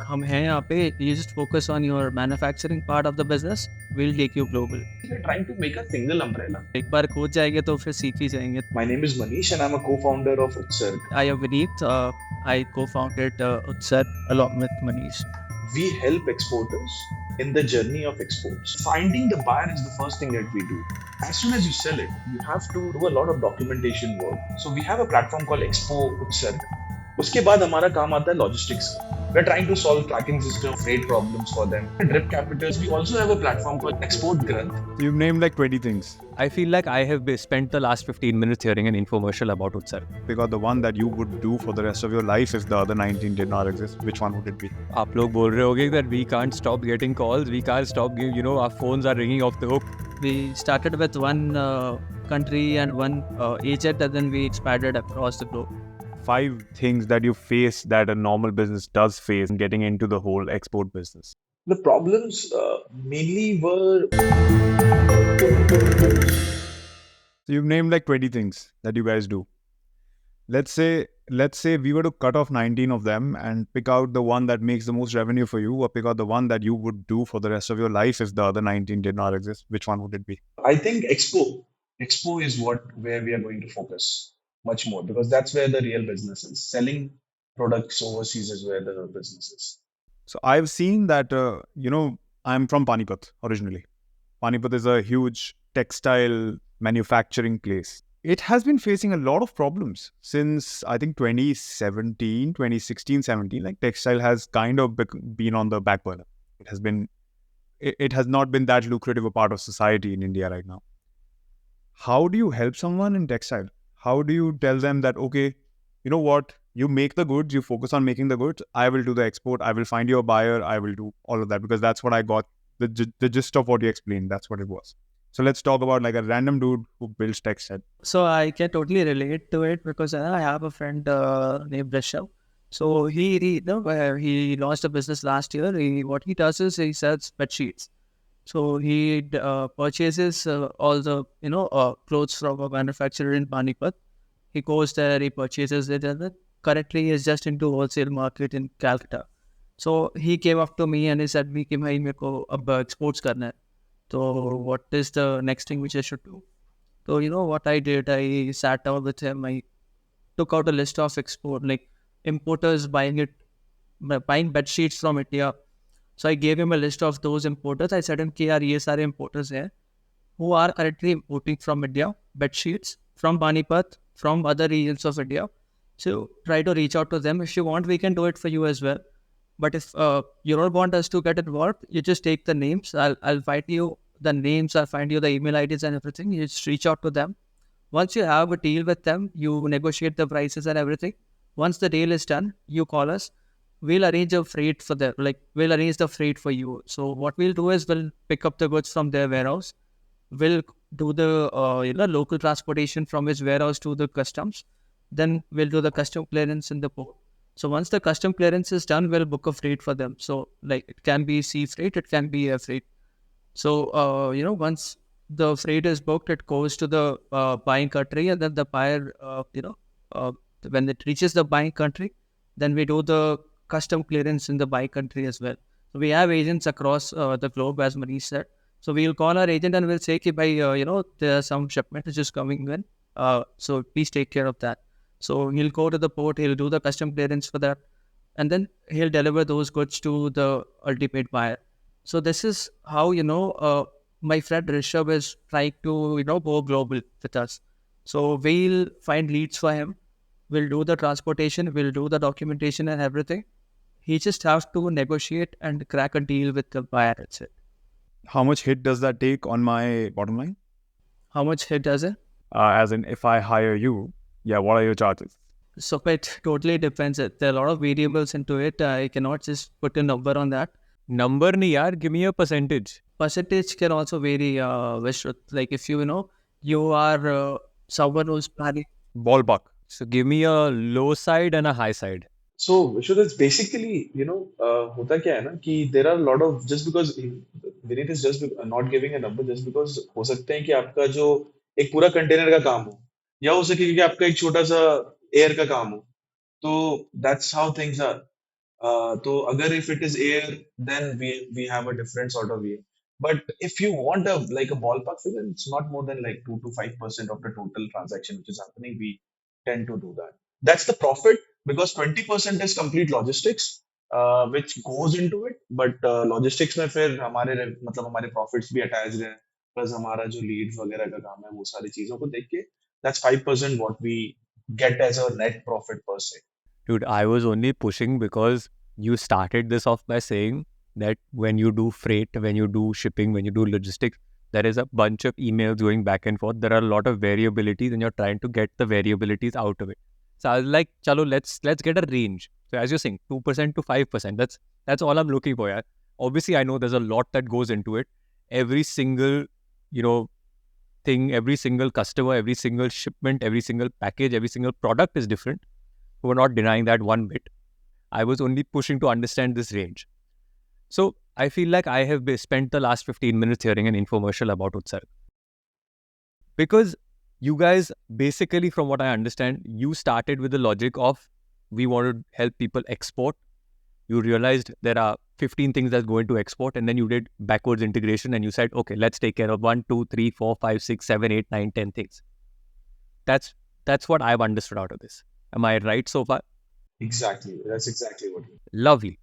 हम हैं यहाँ पे, you just focus on your manufacturing part of the business, we'll take you global. We're trying to make a single umbrella. एक बार कूद जाएंगे तो फिर सीख ही जाएंगे. My name is Manish and I'm a co-founder of Utsarg. I am Vineet. I co-founded Utsarg along with Manish. We help exporters in the journey of exports. Finding the buyer is the first thing that we do. As soon as you sell it, you have to do a lot of documentation work. So we have a platform called Expo Utsarg. उसके बाद हमारा काम आता है logistics का. We're trying to solve tracking system, freight problems for them. Drip capitals, we also have a platform called Export Granth. You've named like 20 things. I feel like I have spent the last 15 minutes hearing an infomercial about Utsarg. Because the one that you would do for the rest of your life if the other 19 did not exist. Which one would it be? आप लोग बोल रहे होगे that we can't stop getting calls, we can't stop, our phones are ringing off the hook. We started with one country and one agent, and then we expanded across the globe. 5 things that you face that a normal business does face in getting into the whole export business. The problems mainly were. So you've named like 20 things that you guys do. Let's say we were to cut off 19 of them and pick out the one that makes the most revenue for you, or pick out the one that you would do for the rest of your life if the other 19 did not exist. Which one would it be? I think Expo is where we are going to focus much more, because that's where the real business is. Selling products overseas is where the business is. So I've seen that, I'm from Panipat originally. Panipat is a huge textile manufacturing place. It has been facing a lot of problems since I think 2016, 17. Like textile has kind of been on the back burner. It has not been that lucrative a part of society in India right now. How do you help someone in textile? How do you tell them that, okay, you know what? You make the goods, you focus on making the goods. I will do the export. I will find you a buyer. I will do all of that, because that's what I got. The gist of what you explained, that's what it was. So let's talk about like a random dude who builds textile. So I can totally relate to it because I have a friend named Rishabh. So he launched a business last year. What he does is he sells bed sheets. So he purchases all the clothes from a manufacturer in Panipat. He goes there, he purchases it, and then currently he is just into wholesale market in Calcutta. So he came up to me and he said, "Me कि भाई मेरे को अब exports करना है. So what is the next thing which I should do?" So what I did, I sat down with him. I took out a list of importers buying bed sheets from India. So I gave him a list of those importers. I said, "कि यार ये सारे importers हैं who are currently importing from India bed sheets from Panipat, from other regions of India. So try to reach out to them. If you want, we can do it for you as well. But if you don't want us to get involved, you just take the names. I'll find you the names. I'll find you the email IDs and everything. You just reach out to them. Once you have a deal with them, you negotiate the prices and everything. Once the deal is done, you call us. We'll arrange a freight for them. We'll arrange the freight for you. So what we'll do is we'll pick up the goods from their warehouse. We'll do the local transportation from his warehouse to the customs. Then we'll do the custom clearance in the port. So once the custom clearance is done, we'll book a freight for them. So it can be sea freight, it can be air freight. So once the freight is booked, it goes to the buying country, and then the buyer, when it reaches the buying country, then we do the custom clearance in the buying country as well. So we have agents across the globe, as Manish said. So we'll call our agent and we'll say, there's some shipment which is coming in. So please take care of that. So he'll go to the port, he'll do the custom clearance for that, and then he'll deliver those goods to the ultimate buyer. So this is how, my friend Rishabh is trying to, go global with us. So we'll find leads for him. We'll do the transportation, we'll do the documentation and everything. He just has to negotiate and crack a deal with the buyer. That's it. How much hit does that take on my bottom line? How much hit does it? As in, if I hire you, what are your charges? So it totally depends. There are a lot of variables into it. I cannot just put a number on that. Number nahi yaar, give me a percentage. Percentage can also vary, Vishruth. Like if you are someone who's planning. Ballpark. So give me a low side and a high side. So it's basically, होता क्या है ना कि there are a lot of, just because Vinit is just not giving a number, just because हो सकता है कि आपका जो एक पूरा कंटेनर का काम हो, या हो सके कि आपका एक छोटा सा एयर का काम हो, तो that's how things are. So agar if it is air, then we have a different sort of way. But if you want a like a ballpark figure, it's not more than like 2 to 5% of the total transaction which is happening. We tend to do that. That's the profit because 20% is complete logistics, which goes into it. But logistics में फिर मतलब हमारे profits भी attached हैं. Plus हमारा जो leads वगैरह का काम है वो सारी चीजों को देख के that's 5% what we get as a net profit per se. Dude, I was only pushing because you started this off by saying that when you do freight, when you do shipping, when you do logistics, there is a bunch of emails going back and forth. There are a lot of variabilities and you're trying to get the variabilities out of it. So I was like, chalo, let's get a range. So as you're saying, 2% to 5%. That's all I'm looking for. Yeah. Obviously, I know there's a lot that goes into it. Every single, thing, every single customer, every single shipment, every single package, every single product is different. We're not denying that one bit. I was only pushing to understand this range. So I feel like I have spent the last 15 minutes hearing an infomercial about Utsarg. Because you guys, basically from what I understand, you started with the logic of we want to help people export. You realized there are 15 things that go into export, and then you did backwards integration and you said, okay, let's take care of 1, 2, 3, 4, 5, 6, 7, 8, 9, 10 things. That's what I've understood out of this. Am I right so far? Exactly. That's exactly what. Lovely.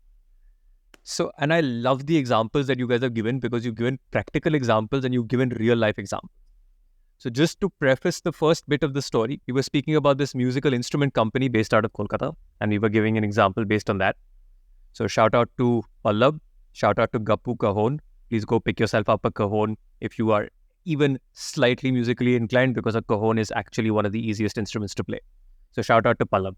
So, and I love the examples that you guys have given because you've given practical examples and you've given real life examples. So just to preface the first bit of the story, we were speaking about this musical instrument company based out of Kolkata, and we were giving an example based on that. So shout out to Pallab, shout out to Gappu Cajon. Please go pick yourself up a cajon if you are even slightly musically inclined, because a cajon is actually one of the easiest instruments to play. So shout out to Pallab.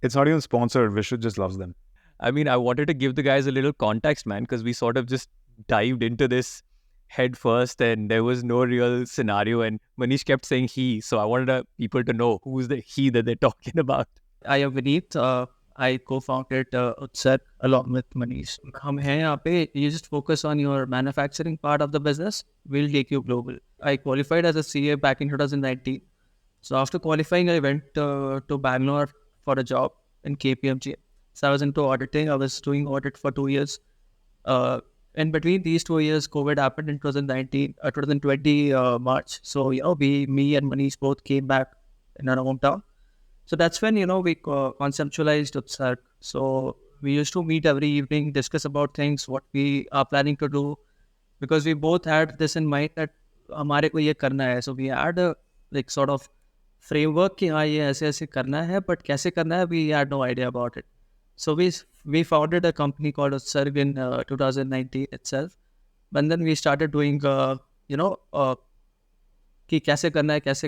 It's not even sponsored. Vishnu just loves them. I mean, I wanted to give the guys a little context, man, because we sort of just dived into this head first and there was no real scenario. And Manish kept saying he. So I wanted people to know who's the he that they're talking about. I am Vineet. I co-founded Utsarg along with Manish. हम हैं यहाँ पे. You just focus on your manufacturing part of the business. We'll take you global. I qualified as a CA back in 2019. So after qualifying, I went to Bangalore for a job in KPMG. So I was into auditing. I was doing audit for 2 years. In between these 2 years, COVID happened in 2020 March. So, me and Manish both came back in our hometown. So that's when, we conceptualized Utsarg. So we used to meet every evening, discuss about things, what we are planning to do, because we both had this in mind that हमारे को ये करना है. So we had a sort of framework कि हाँ ये ऐसे ऐसे करना है, but कैसे करना है, we had no idea about it. So we founded a company called Utsarg in 2019 itself. And then we started doing, कि कैसे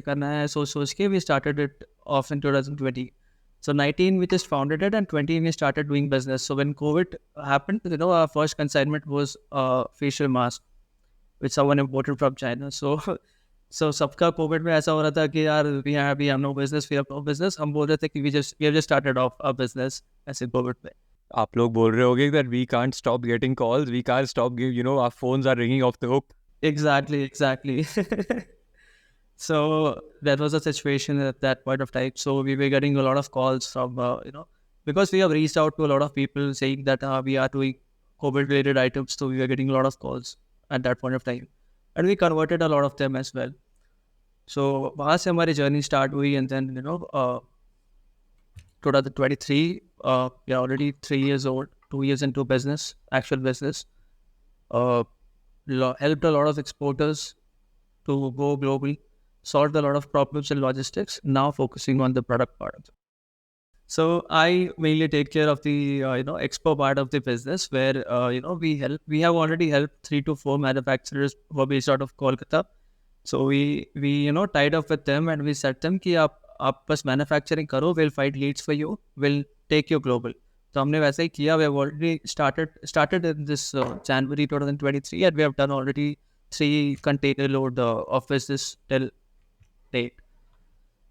करना है सोच के we started it off in 2020. So 19 we just founded it and 20 we started doing business. So when COVID happened, our first consignment was a facial mask which someone imported from China. So सबका COVID में ऐसा हो रहा था कि यार we have no business, we have no business. हम बोल रहे थे कि we have just started off our business ऐसे COVID में. आप लोग बोल रहे होगे that we can't stop getting calls, we can't stop our phones are ringing off the hook. Exactly. So that was the situation at that point of time. So we were getting a lot of calls from, because we have reached out to a lot of people saying that we are doing COVID-related items. So we were getting a lot of calls at that point of time. And we converted a lot of them as well. So वहाँ से हमारी journey start हुई, and then, 2023, we are already 3 years old, 2 years into business, actual business. Helped a lot of exporters to go global, solved a lot of problems in logistics, now focusing on the product part of it. So I mainly take care of the, expo part of the business where, we have already helped 3 to 4 manufacturers who are based out of Kolkata. So we tied up with them and we said them कि आप बस manufacturing करो, we'll find leads for you, we'll take you global. तो हमने वैसा ही किया. We have already started in this January 2023 and we have done already 3 container load of business till date.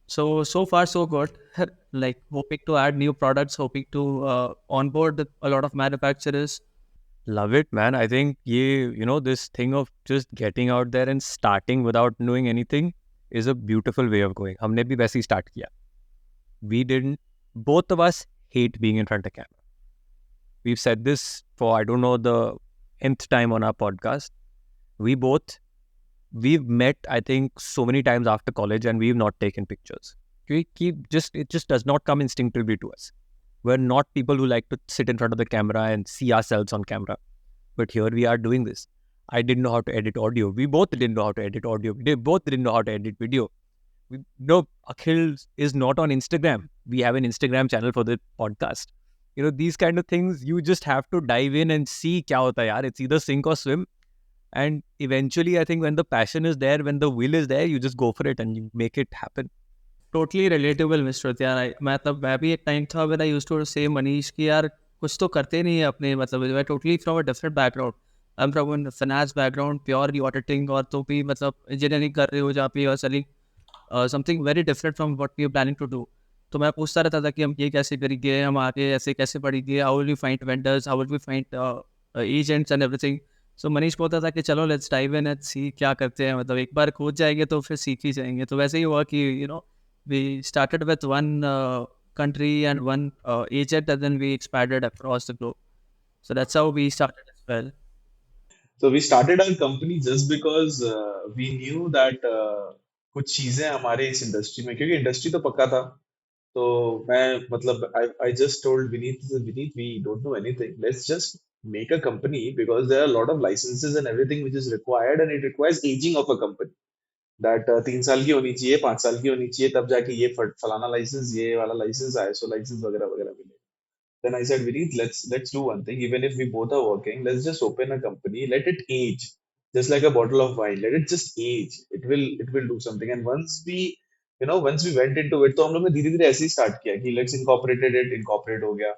So far so good. Hoping to add new products, hoping to onboard a lot of manufacturers. Love it, man. I think this thing of just getting out there and starting without knowing anything is a beautiful way of going. हमने भी वैसे ही start किया. Both of us hate being in front of camera. We've said this for, I don't know, the nth time on our podcast. We both, we've met, I think, so many times after college and we've not taken pictures. It just does not come instinctively to us. We're not people who like to sit in front of the camera and see ourselves on camera. But here we are doing this. I didn't know how to edit audio. We both didn't know how to edit audio. We both didn't know how to edit video. No, Akhil is not on Instagram. We have an Instagram channel for the podcast. These kind of things, you just have to dive in and see kya hota hai yaar. It's either sink or swim. And eventually, I think when the passion is there, when the will is there, you just go for it and you make it happen. Totally relatable mister यार मैं भी एक time था when I used to से मनीष की यार कुछ तो करते नहीं है अपने मतलब मैं totally from a different background I am from finance background purely auditing और तो भी मतलब इंजीनियरिंग कर रहे हो जहाँ पे और something very different from what we are planning to do तो मैं पूछता रहता था कि हम ये कैसे करेंगे हम आगे ऐसे कैसे बढ़ेंगे how will we find vendors how will we find agents and everything so Manish बोलता था कि चलो let's dive in and see क्या करते हैं मतलब एक बार खोज जाएंगे तो फिर सीख ही जाएंगे तो वैसे ही हुआ कि we started with one country and one agent and then we expanded across the globe. So that's how we started as well. So we started our company just because we knew that कुछ चीजें हमारे इस industry में क्योंकि industry तो पक्का था तो मैं मतलब I just told Vineet Vineet we don't know anything let's just make a company because there are a lot of licenses and everything which is required and it requires aging of a company that 3 साल की होनी चाहिए 5 साल की होनी चाहिए तब जाके ये फलाना लाइसेंस ये वाला लाइसेंस आईएसओ लाइसेंस वगैरह वगैरह मिले then I said, Vineet, let's do one thing. Even if we both are working, let's just open a company. Let it age, just like a bottle of wine. Let it just age. It will do something. And once we went into it, तो हम लोग ने धीरे धीरे ऐसे ही start किया कि let's incorporate it, incorporate हो गया.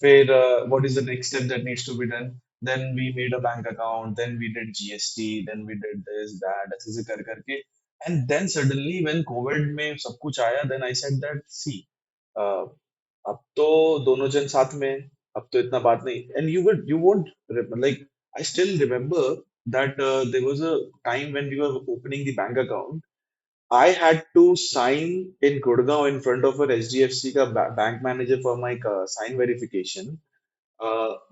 फिर what is the next step that needs to be done? Then we made a bank account. Then we did GST. Then we did this, that, ऐसे ऐसे कर करके. And then suddenly when COVID में सब कुछ आया, then I said that see. Uh, अब तो दोनों जन साथ में हैं, अब तो इतना बात नहीं and you won't like I still remember that there was a time when we were opening the bank account I had to sign in Gurgaon in front of an HDFC का bank manager for my sign verification.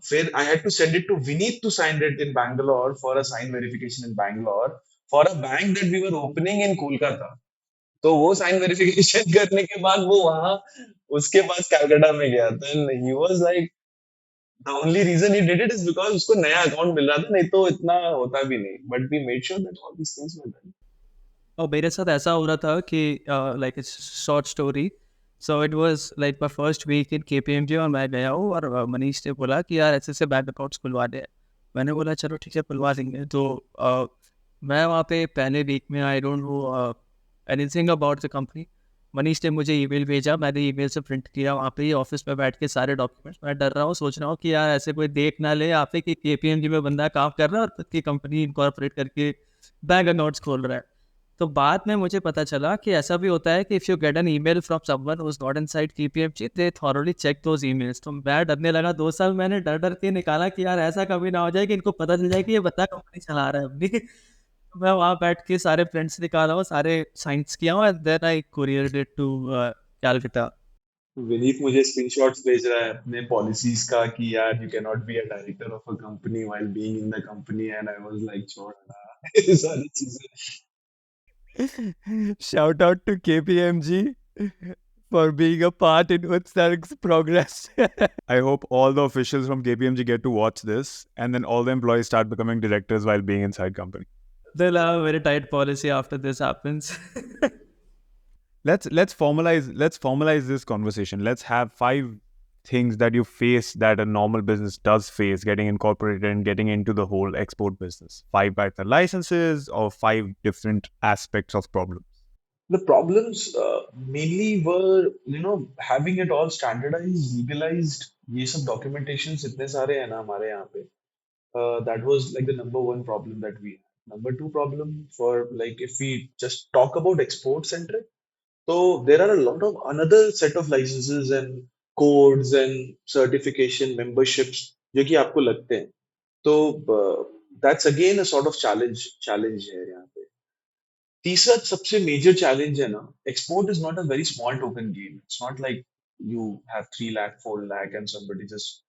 फिर I had to send it to Vineet to sign it in Bangalore for a sign verification in Bangalore for a bank that we were opening in Kolkata. तो वो sign verification करने के बाद वो वहां उसके पास कलकत्ता में गया then he was like the only reason he did it is because उसको नया अकाउंट मिल रहा था नहीं तो इतना होता भी नहीं but we made sure that all these things were done और मेरे साथ ऐसा हो रहा था कि like it's short story so it was like my first week in KPMG और मैं गया हूँ और मनीष ने बोला कि यार ऐसे बैंक अकाउंट्स खुलवा दे मैंने बोला चलो ठीक है खुलवा देंगे तो मैं वहाँ पे पहले वीक में I don't know anything about the company Manish ने मुझे ईमेल भेजा मैंने ईमेल से प्रिंट किया वहाँ पे ही ऑफिस में बैठ के सारे डॉक्यूमेंट्स मैं डर रहा हूँ सोच रहा हूँ कि यार ऐसे कोई देख ना ले यहाँ पे कि केपीएमजी में बंदा काम कर रहा है और खुद की कंपनी इनकॉर्पोरेट करके बैंक अकाउंट्स खोल रहा है तो बाद में मुझे पता चला कि ऐसा भी होता है कि if you get an email from someone who is not inside KPMG they thoroughly check those emails तो मैं डरने लगा 2 साल मैंने डर डर के निकाला कि यार ऐसा कभी ना हो जाए कि इनको पता चल जाए कि ये बंदा कंपनी चला रहा है अपनी तो मैं वहाँ बैठ के सारे प्रिंट्स निकाला हूँ सारे साइंस किया हूँ and then I couriered it to Calcutta Vineet मुझे स्क्रीनशॉट्स भेज रहा है अपने पॉलिसीज का कि यार you can not be a director of a company while being in the company and I was like छोड़ ना ये सारी चीजें Shout out to KPMG for being a part in Utsarg's progress. I hope all the officials from KPMG get to watch this, and then all the employees start becoming directors while being inside company. they'll have a very tight policy after this happens Let's formalize this conversation. Let's have 5 things that you face that a normal business does face getting incorporated and getting into the whole export business. 5 either licenses or 5 different aspects of problems. the problems mainly were having it all standardized legalized ये सब documentations इतने सारे हैं ना हमारे यहाँ पे that was like the number one problem that we had. Number two problem for like if we just talk about export centric, so there are a lot of another set of licenses and codes and certification memberships जो कि आपको लगते हैं. तो that's again a sort of challenge है यहाँ पे. तीसरा सबसे मेजर चैलेंज है ना export is not a very small token game it's not like you have 3 lakh 4 lakh and somebody just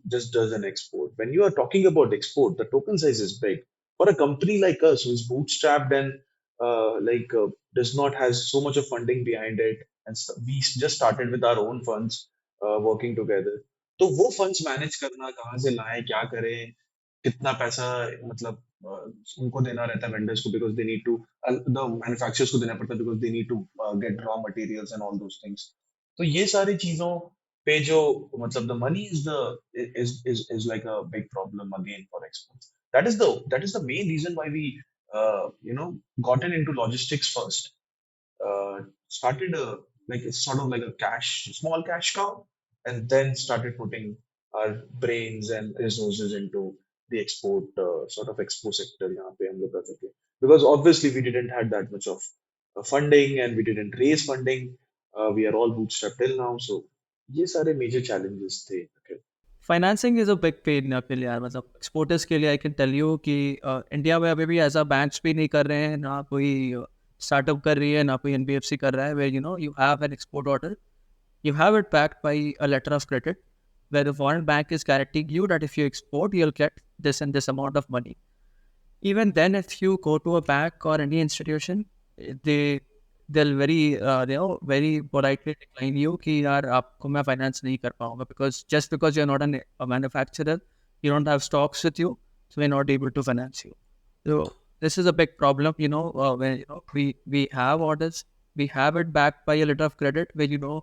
just does an export. When you are talking about export, the token size is big. For a company like us who's bootstrapped and does not has so much of funding behind it, and we just started with our own funds working together. तो वो funds manage करना कहाँ से लाएं क्या करें कितना पैसा मतलब उनको देना रहता है vendors को because they need to the manufacturers को देना पड़ता है because they need to get raw materials and all those things. तो ये सारी चीजों पे जो मतलब the money is like a big problem again for exports. That is the main reason why we gotten into logistics first. Started like it's sort of like a small cash cow, and then started putting our brains and resources into the export sort of expo sector यहाँ पे हम लोग कर सके. Because obviously we didn't had that much of funding and we didn't raise funding. We are all bootstrapped till now, so ये सारे major challenges थे. Okay. Financing is a big pain अपने लिए यार, मतलब एक्सपोर्टर्स के लिए आई कैन टेल यू कि इंडिया में अभी भी ऐसा बैंक्स भी नहीं कर रहे हैं, ना कोई स्टार्टअप कर रही है, ना कोई एनबीएफसी कर रहा है, where you have an export order, you have it backed by a letter of credit where the foreign bank is guaranteeing you that if you export, you'll get this and this amount of money. Even then, if you go to a bank or any institution, they'll very politely decline you कि यार आपको मैं finance नहीं कर पाऊंगा because you're not a manufacturer, you don't have stocks with you, so we're not able to finance you. So this is a big problem, when we have orders, we have it backed by a letter of credit where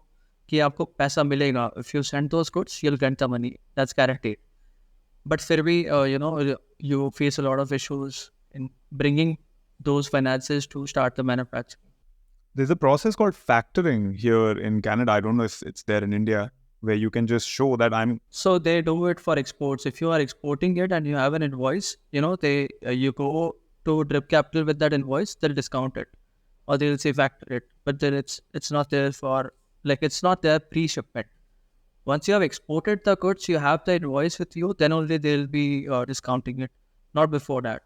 कि आपको पैसा मिलेगा. If you send those goods, you'll get the money. That's guaranteed. But फिर भी, you face a lot of issues in bringing those finances to start the manufacturing. There's a process called factoring here in Canada. I don't know if it's there in India, where you can just show that I'm. So they do it for exports. If you are exporting it and you have an invoice, you go to Drip Capital with that invoice, they'll discount it, or they'll say factor it. But then it's not there for it's not there pre-shipment. Once you have exported the goods, you have the invoice with you, then only they'll be discounting it, not before that.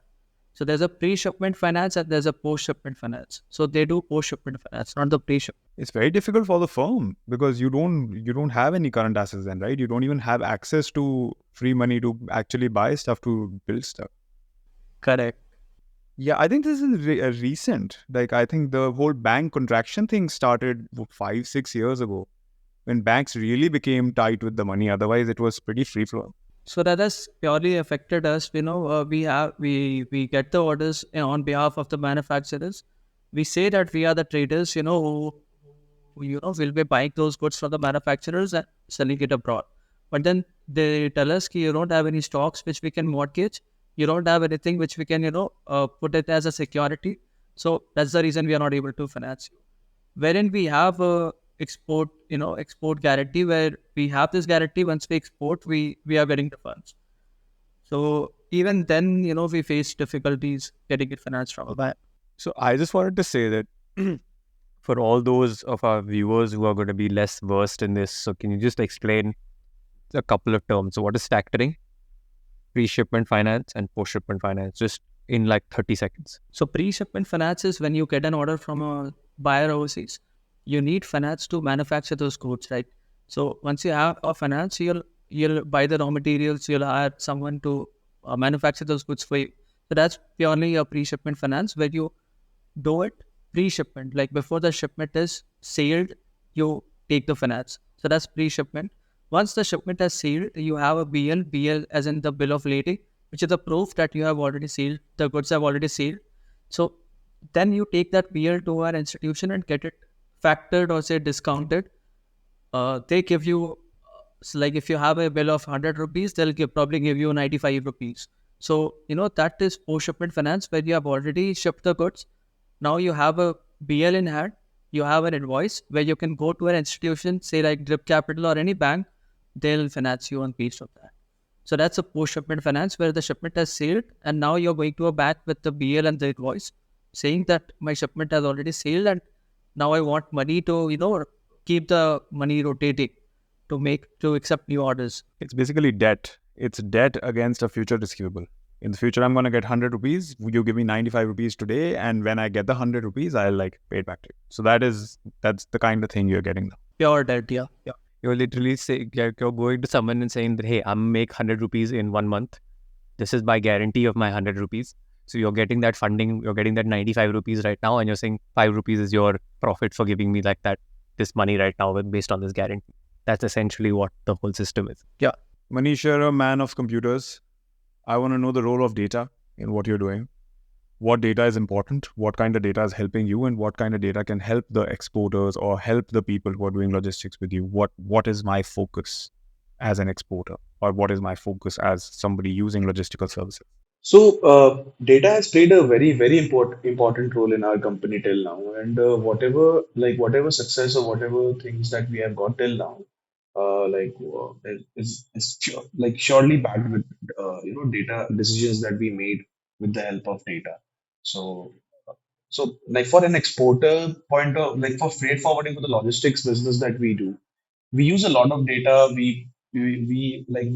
So there's a pre-shipment finance and there's a post-shipment finance. So they do post-shipment finance, not the pre-shipment. It's very difficult for the firm because you don't have any current assets then, right? You don't even have access to free money to actually buy stuff, to build stuff. Correct. Yeah, I think this is recent. Like, I think the whole bank contraction thing started 5-6 years ago, when banks really became tight with the money. Otherwise, it was pretty free flowing. So that has purely affected us. We get the orders on behalf of the manufacturers. We say that we are the traders, who will be buying those goods from the manufacturers and selling it abroad. But then they tell us that you don't have any stocks which we can mortgage. You don't have anything which we can, put it as a security. So that's the reason we are not able to finance you. Wherein we have a export guarantee, where we have this guarantee, once we export, we are getting the funds. So even then, we face difficulties getting it financed from a bank. So I just wanted to say that for all those of our viewers who are going to be less versed in this, so can you just explain a couple of terms? So what is factoring, pre-shipment finance, and post-shipment finance, just in like 30 seconds? So pre-shipment finance is when you get an order from a buyer overseas. You need finance to manufacture those goods, right? So once you have a finance, you'll buy the raw materials, you'll hire someone to manufacture those goods for you. So that's purely a pre-shipment finance, where you do it pre-shipment, like before the shipment is sailed, you take the finance. So that's pre-shipment. Once the shipment has sailed, you have a BL as in the bill of lading, which is the proof that you have already sailed, the goods have already sailed. So then you take that BL to our institution and get it factored or say discounted. They give you, like if you have a bill of 100 rupees, they'll probably give you 95 rupees. So, that is post-shipment finance, where you have already shipped the goods. Now you have a BL in hand, you have an invoice where you can go to an institution, say like Drip Capital or any bank, they'll finance you on piece of that. So that's a post-shipment finance, where the shipment has sailed and now you're going to a bank with the BL and the invoice saying that my shipment has already sailed and now I want money to, keep the money rotating to accept new orders. It's basically debt. It's debt against a future receivable. In the future, I'm going to get 100 rupees. You give me 95 rupees today. And when I get the 100 rupees, I'll pay it back to you. So that's the kind of thing you're getting now. Pure debt, yeah. You're literally saying, you're going to someone and saying that, hey, I'm make 100 rupees in 1 month. This is my guarantee of my 100 rupees. So you're getting that funding, you're getting that 95 rupees right now, and you're saying 5 rupees is your profit for giving me like that, this money right now based on this guarantee. That's essentially what the whole system is. Manish, you're a man of computers. I want to know the role of data in what you're doing. What data is important? What kind of data is helping you, and what kind of data can help the exporters or help the people who are doing logistics with you? What is my focus as an exporter, or what is my focus as somebody using logistical services? So, data has played a very important role in our company till now, and whatever success or whatever things that we have got till now, like surely backed with data decisions that we made with the help of data. So, like for an exporter point of like for freight forwarding for the logistics business that we do, we use a lot of data. We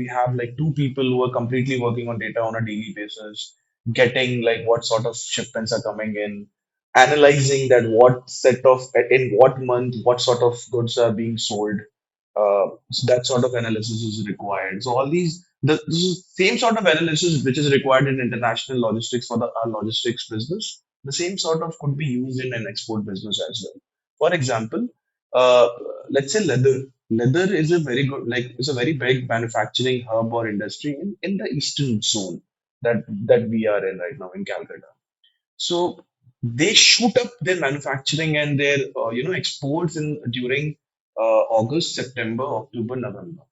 have like two people who are completely working on data on a daily basis, getting like what sort of shipments are coming in, analyzing that what set of in what month what sort of goods are being sold. So that sort of analysis is required. So all this is same sort of analysis which is required in international logistics for the our logistics business. The same sort of could be used in an export business as well. For example, uh, let's say leather. Leather is a very good, like, it's a very big manufacturing hub or industry in the eastern zone that we are in right now in Calcutta. So they shoot up their manufacturing and their exports in during August, September, October, November.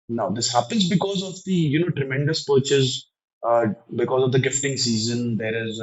Now, this happens because of the tremendous purchase, because of the gifting season. There is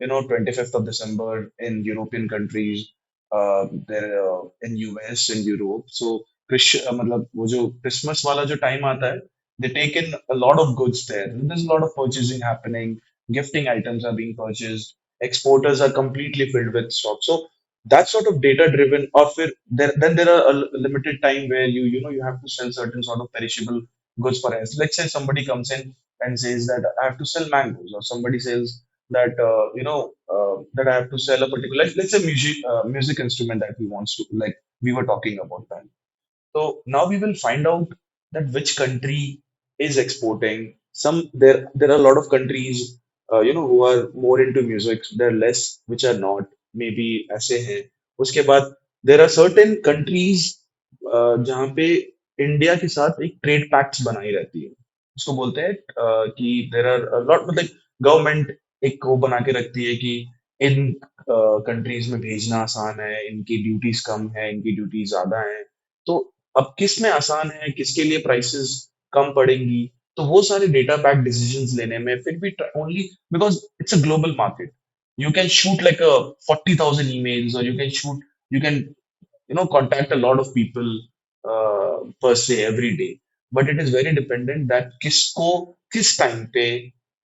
25th of December in European countries, there in US and Europe. So मतलब वो जो Christmas वाला जो time आता है, they take in a lot of goods there. There's a lot of purchasing happening. Gifting items are being purchased. Exporters are completely filled with stock. So that sort of data driven, or then there are a limited time where you have to sell certain sort of perishable goods. For us, let's say somebody comes in and says that I have to sell mangoes, or somebody says that that I have to sell a particular, let's say, music instrument that we wants to, like we were talking about that. So now we will find out that which country is exporting. There are a lot of countries who are more into music. There are less which are not. Maybe ऐसे हैं. उसके बाद there are certain countries जहाँ पे India के साथ एक trade pacts बनाई रहती है. उसको बोलते हैं कि there are a lot, मतलब गवर्नमेंट एक वो बना के रखती है कि इन कंट्रीज में भेजना आसान है, इनकी ड्यूटीज कम है, इनकी ड्यूटीज ज्यादा है. तो अब किस में आसान है, किसके लिए प्राइसेस कम पड़ेंगी, तो वो सारे डेटा बैक डिसीजंस लेने में फिर भी only because it's a global market. You can shoot like a 40,000 emails, or you can contact a lot of people per se every day, but it is very dependent that किसको किस time पे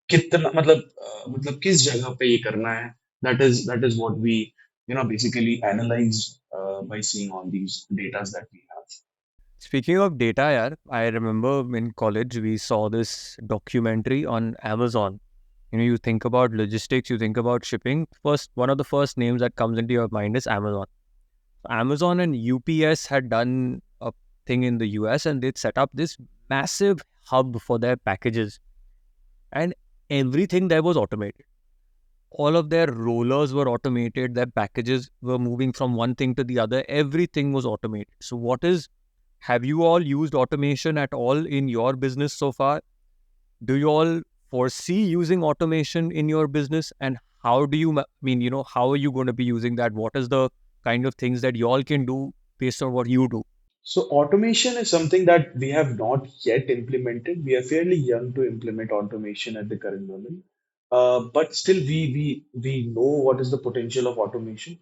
कितना मतलब किस जगह पे ये करना है. That is what we basically analyze by seeing all these datas that we have. Speaking of data, yaar, I remember in college we saw this documentary on Amazon. You think about logistics, you think about shipping. First, one of the first names that comes into your mind is Amazon. Amazon and UPS had done a thing in the US, and they'd set up this massive hub for their packages, and everything there was automated. All of their rollers were automated, their packages were moving from one thing to the other, everything was automated. So, have you all used automation at all in your business so far? Do you all foresee using automation in your business? And how do you, how are you going to be using that? What is the kind of things that you all can do based on what you do? So automation is something that we have not yet implemented. We are fairly young to implement automation at the current moment, but still we know what is the potential of automation.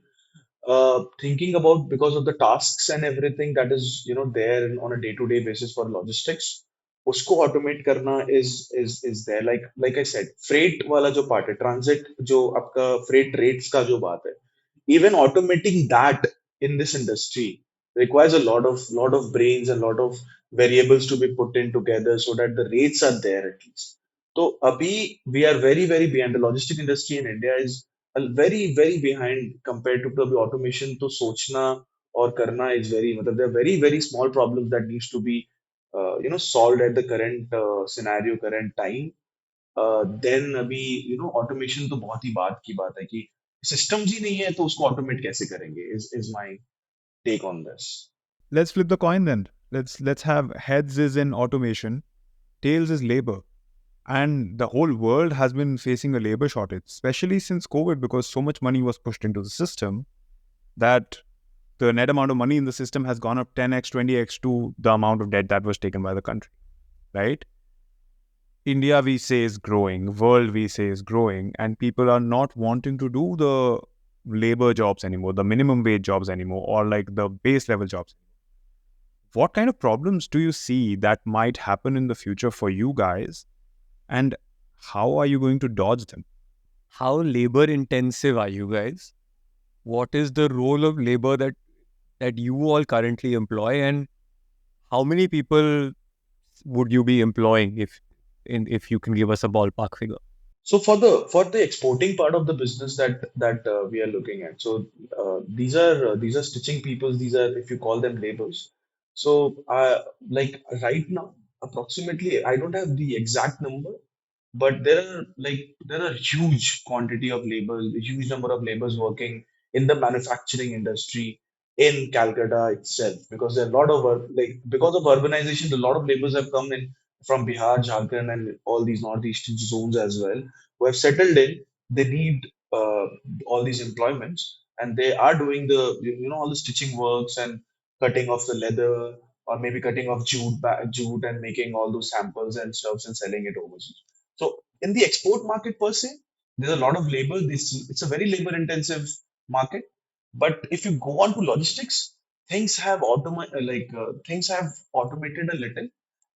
Thinking about, because of the tasks and everything that is there on a day-to-day basis for logistics, उसको automate करना is there. Like I said, freight वाला जो part है, transit जो आपका freight rates का जो बात है, even automating that in this industry requires a lot of brains and lot of variables to be put in together so that the rates are there at least. So abhi we are very behind. The logistic industry in India is very behind compared to the automation. तो सोचना or करना is very मतलब there are very very small problems that needs to be solved at the current scenario, current time. Then अभी automation तो बहुत ही बात की बात है कि systems ही नहीं है तो उसको automate कैसे करेंगे is my take on this. Let's flip the coin then. Let's have heads is in automation, tails is labor. And the whole world has been facing a labor shortage, especially since COVID, because so much money was pushed into the system that the net amount of money in the system has gone up 10x, 20x to the amount of debt that was taken by the country, right? India, we say, is growing, world, we say, is growing, and people are not wanting to do the labor jobs anymore, the minimum wage jobs anymore, or like the base level jobs. What kind of problems do you see that might happen in the future for you guys? And how are you going to dodge them? How labor intensive are you guys? What is the role of labor that you all currently employ, and how many people would you be employing if you can give us a ballpark figure? So for the exporting part of the business that we are looking at, so these are stitching people. These are, if you call them, labors. So like right now, approximately, I don't have the exact number, but there are huge quantity of laborers, a huge number of laborers working in the manufacturing industry in Calcutta itself, because there are a lot of like because of urbanization, a lot of laborers have come in from Bihar, Jharkhand, and all these northeastern zones as well, who have settled in. They need uh, all these employments, and they are doing the all the stitching works and cutting off the leather, or maybe cutting off jute and making all those samples and stuffs and selling it overseas. So in the export market per se, there's a lot of labor. It's a very labor intensive market. But if you go on to logistics, things have automated a little,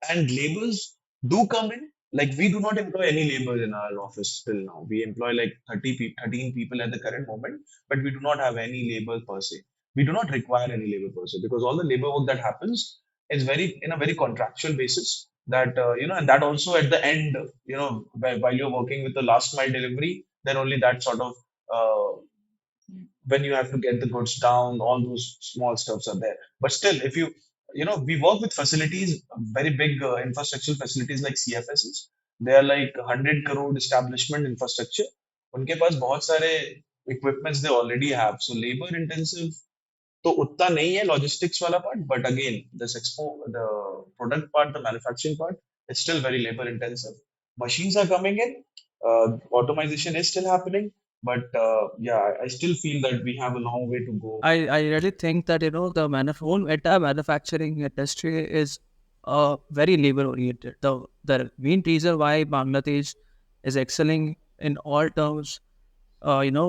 and labors do come in. Like, we do not employ any labor in our office till now. We employ like 13 people at the current moment, but we do not have any labor per se. We do not require any labor per se, because all the labor work that happens is very in a very contractual basis, that and that also at the end, while you're working with the last mile delivery, then only that sort of when you have to get the goods down, all those small stuffs are there. But still, if we work with facilities, very big infrastructure facilities like CFSs. They are like 100 crore establishment infrastructure. उनके पास बहुत सारे equipments they already have. So labor intensive तो उतना नहीं है logistics वाला part, but again, the product part, the manufacturing part, it's still very labor intensive. Machines are coming in, automation is still happening, but yeah, I still feel that we have a long way to go. I really think that the whole entire manufacturing industry is very labor oriented. The main reason why Bangladesh is excelling in all terms,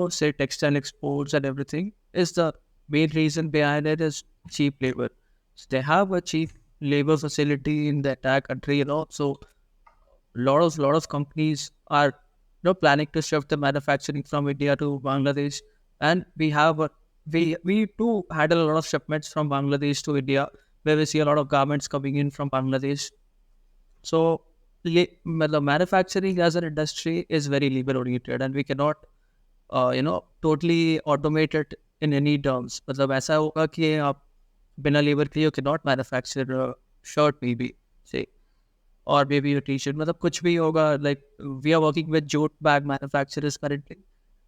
say textile exports and everything, is the main reason behind it is cheap labor. So they have a cheap labor facility in the entire country, so lot of companies are planning to shift the manufacturing from India to Bangladesh, and we too handle a lot of shipments from Bangladesh to India, where we see a lot of garments coming in from Bangladesh. So the manufacturing as an industry is very labor oriented, and we cannot totally automate it in any terms. मतलब ऐसा होगा कि आप बिना labor के you cannot manufacture a shirt maybe, say, or maybe a t-shirt. मतलब कुछ भी होगा. Like, we are working with jute bag manufacturers currently,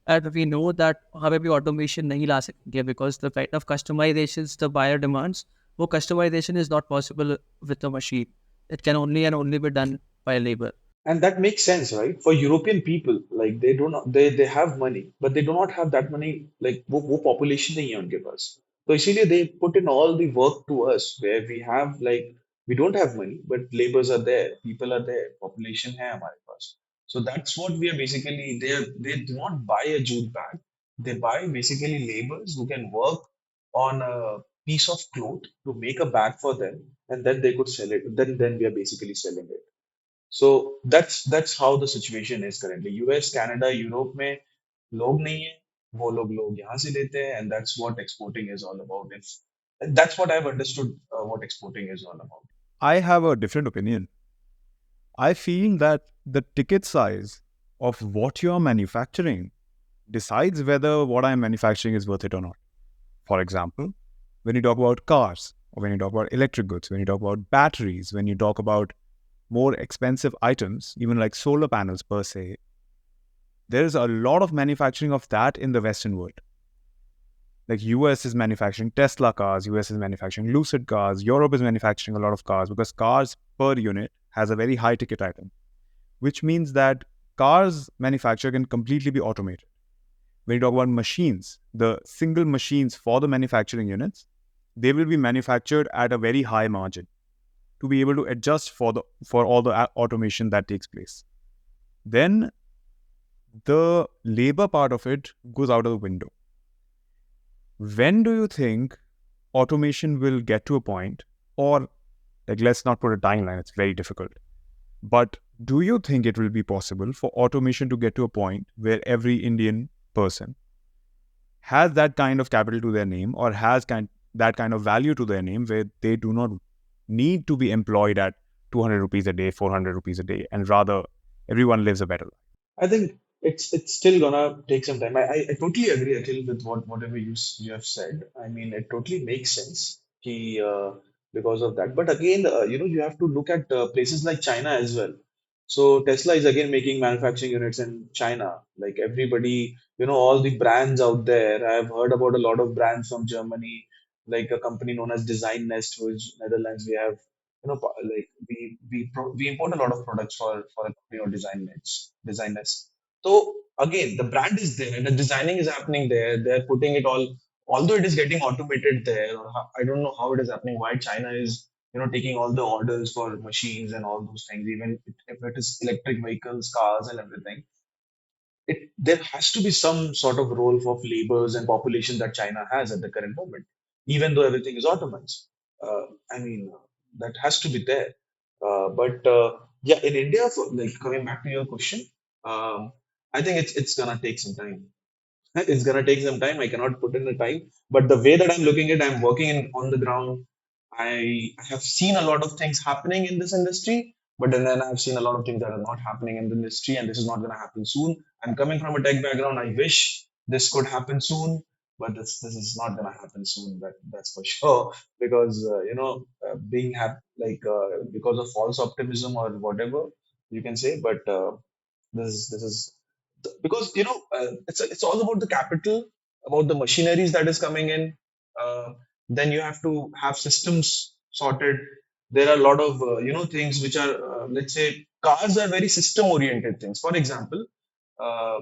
and we know that हमें भी automation नहीं ला सकेंगे, because the kind of customizations the buyer demands, वो customization is not possible with a machine. It can only and only be done by labor. And that makes sense, right? For European people, like, they do not they have money, but they do not have that money. Like, वो population नहीं है उनके पास, तो इसीलिए they put in all the work to us, where we have, like, we don't have money, but labors are there, people are there, population है हमारे पास. So that's what we are basically. They do not buy a jute bag. They buy basically laborers who can work on a piece of cloth to make a bag for them, and then they could sell it. Then we are basically selling it. So that's how the situation is currently. US, Canada, Europe में लोग नहीं है, वो लोग यहाँ से लेते हैं, and that's what exporting is all about. That's what I've understood, what exporting is all about. I have a different opinion. I feel that the ticket size of what you're manufacturing decides whether what I'm manufacturing is worth it or not. For example, When you talk about cars, or when you talk about electric goods, when you talk about batteries, when you talk about more expensive items, even like solar panels per se, there's a lot of manufacturing of that in the Western world. Like US is manufacturing Tesla cars, US is manufacturing Lucid cars, Europe is manufacturing a lot of cars because cars per unit has a very high ticket item, which means that cars manufacture can completely be automated. When you talk about machines, the single machines for the manufacturing units, they will be manufactured at a very high margin to be able to adjust for all the automation that takes place. Then the labor part of it goes out of the window. When do you think automation will get to a point, or like let's not put a timeline, it's very difficult, but do you think it will be possible for automation to get to a point where every Indian person has that kind of capital to their name, or has that kind of value to their name, where they do not need to be employed at 200 rupees a day, 400 rupees a day, and rather everyone lives a better life? I think it's still gonna take some time. I totally agree, Akhil, with whatever you have said. I mean, it totally makes sense because of that. But again, you have to look at places like China as well. So Tesla is again making manufacturing units in China. Like everybody, all the brands out there. I've heard about a lot of brands from Germany, like a company known as Design Nest, which Netherlands. We have, like we import a lot of products for a company or Design Nest. So again, the brand is there, the designing is happening there. They're putting it all, although it is getting automated there. Or I don't know how it is happening. Why China is taking all the orders for machines and all those things, even if it is electric vehicles, cars, and everything. There has to be some sort of role for labors and population that China has at the current moment, even though everything is automated. I mean, that has to be there. But yeah, in India, like coming back to your question, um, I think it's gonna take some time. It's gonna take some time. I cannot put in the time, but the way that I'm looking at, I'm working on the ground. I have seen a lot of things happening in this industry, but then I've seen a lot of things that are not happening in the industry, and this is not gonna happen soon. I'm coming from a tech background. I wish this could happen soon, but this is not gonna happen soon. That's for sure. Because being happy, like because of false optimism or whatever you can say, but this is because it's all about the capital, about the machineries that is coming in. uh, then you have to have systems sorted. There are a lot of things which are, let's say, cars are very system oriented things. For example, uh,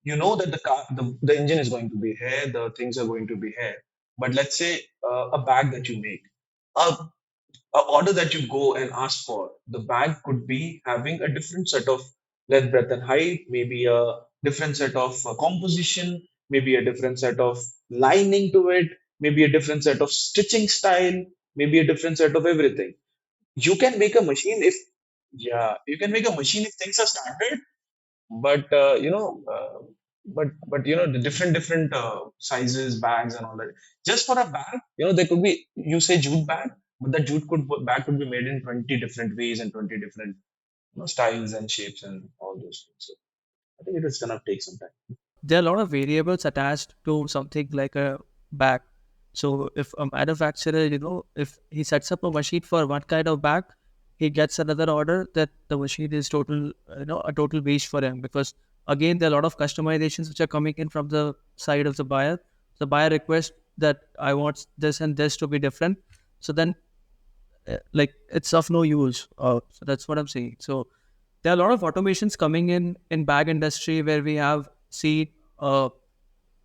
you know that the engine is going to be here, the things are going to be here, but let's say a bag that you make, a order that you go and ask for, the bag could be having a different set of length, breadth, and height, maybe a different set of composition, maybe a different set of lining to it, maybe a different set of stitching style, maybe a different set of everything. You can make a machine if, yeah, you can make a machine if things are standard, but the different sizes, bags, and all that. Just for a bag, there could be, you say jute bag, but that bag could be made in 20 different ways and 20 different styles and shapes and all those things. So I think it is gonna take some time. There are a lot of variables attached to something like a bag. So if a manufacturer, if he sets up a machine for one kind of bag, he gets another order that the machine is a total waste for him, because again, there are a lot of customizations which are coming in from the side of the buyer. The buyer requests that I want this and this to be different. So then, like, it's of no use. So that's what I'm saying. So there are a lot of automations coming in bag industry, where we have seen uh,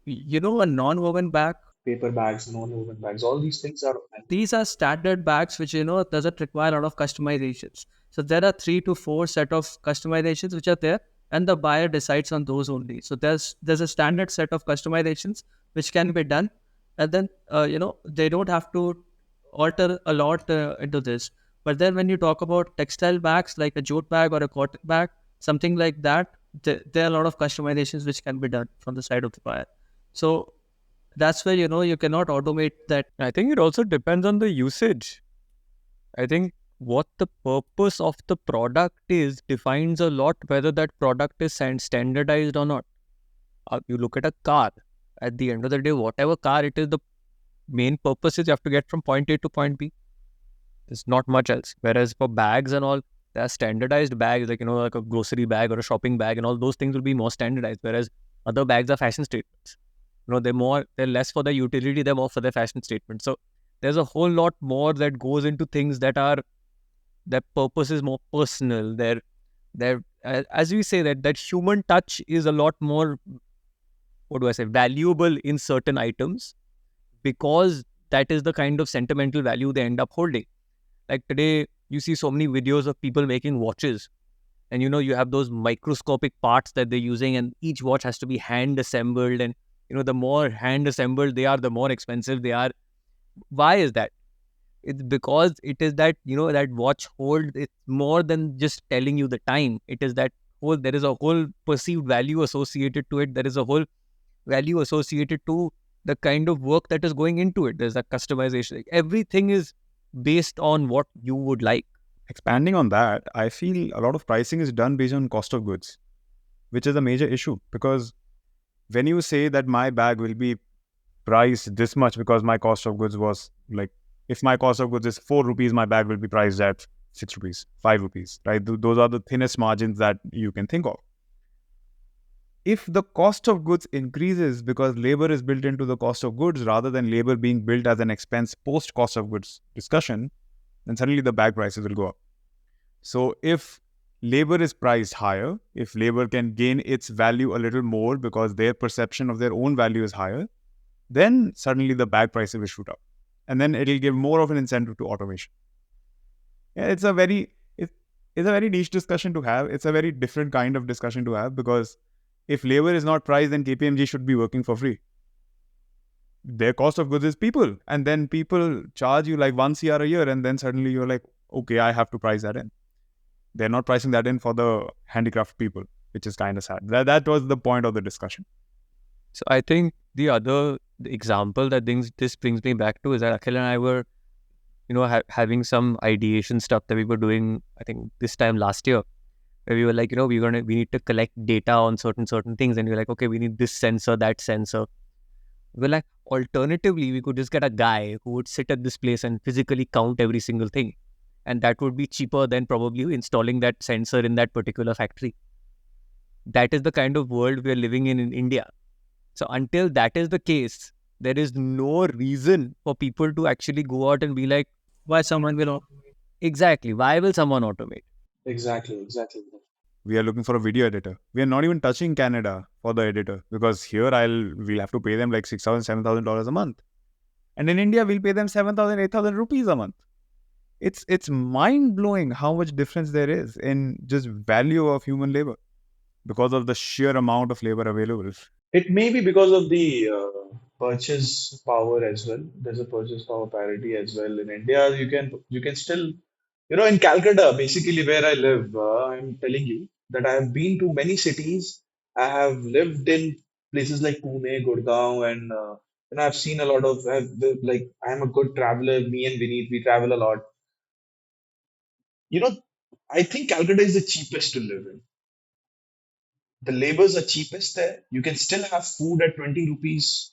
a non-woven bag. Paper bags, non-woven bags, all these things are. These are standard bags which doesn't require a lot of customizations. So there are 3 to 4 set of customizations which are there, and the buyer decides on those only. So there's a standard set of customizations which can be done, and then they don't have to alter a lot into this. But then when you talk about textile bags like a jute bag or a cotton bag, something like that, there are a lot of customizations which can be done from the side of the buyer. So that's where you cannot automate that. I think it also depends on the usage. I think what the purpose of the product is defines a lot whether that product is standardized or not. You look at a car. At the end of the day, whatever car it is, the main purpose is you have to get from point A to point B. There's not much else. Whereas for bags and all, there are standardized bags, like, like a grocery bag or a shopping bag, and all those things will be more standardized. Whereas other bags are fashion statements. They're less for their utility, they're more for their fashion statement. So there's a whole lot more that goes into things their purpose is more personal. As we say, that human touch is a lot more, valuable in certain items, because that is the kind of sentimental value they end up holding. Like today, you see so many videos of people making watches, and you have those microscopic parts that they're using, and each watch has to be hand assembled, and the more hand assembled they are, the more expensive they are. Why is that? It's because it is that that watch hold, it's more than just telling you the time. It is that there is a whole perceived value associated to it. There is a whole value associated to the kind of work that is going into it. There's a customization. Like, everything is based on what you would like. Expanding on that, I feel a lot of pricing is done based on cost of goods, which is a major issue, because when you say that my bag will be priced this much because my cost of goods was like, if my cost of goods is 4 rupees, my bag will be priced at 6 rupees, 5 rupees, right? Those are the thinnest margins that you can think of. If the cost of goods increases because labor is built into the cost of goods rather than labor being built as an expense post cost of goods discussion, then suddenly the bag prices will go up. So if labor is priced higher, if labor can gain its value a little more because their perception of their own value is higher, then suddenly the bag prices will shoot up. And then it will give more of an incentive to automation. Yeah, it's a very niche discussion to have. It's a very different kind of discussion to have, because if labor is not priced, then KPMG should be working for free. Their cost of goods is people. And then people charge you like 1 CR a year, and then suddenly you're like, okay, I have to price that in. They're not pricing that in for the handicraft people, which is kind of sad. That was the point of the discussion. So I think the example that this brings me back to is that Akhil and I were, having some ideation stuff that we were doing, I think this time last year, where we were like, we need to collect data on certain things, and we're like, okay, we need this sensor, that sensor. We're like, alternatively, we could just get a guy who would sit at this place and physically count every single thing, and that would be cheaper than probably installing that sensor in that particular factory. That is the kind of world we are living in India. So until that is the case, there is no reason for people to actually go out and be like, Why someone will automate? exactly, why will someone automate? Exactly. We are looking for a video editor. We are not even touching Canada for the editor, because here we'll have to pay them like $6,000, $7,000 a month. And in India, we'll pay them 7,000, 8,000 rupees a month. It's mind-blowing how much difference there is in just value of human labor because of the sheer amount of labor available. It may be because of the purchase power as well. There's a purchase power parity as well in India. You can still, in Calcutta, basically where I live. I'm telling you that I have been to many cities. I have lived in places like Pune, Gurgaon, and I've seen a lot of. Like, I'm a good traveler. Me and Vineet, we travel a lot. You know, I think Calcutta is the cheapest to live in. The labors are cheapest there. You can still have food at 20 rupees,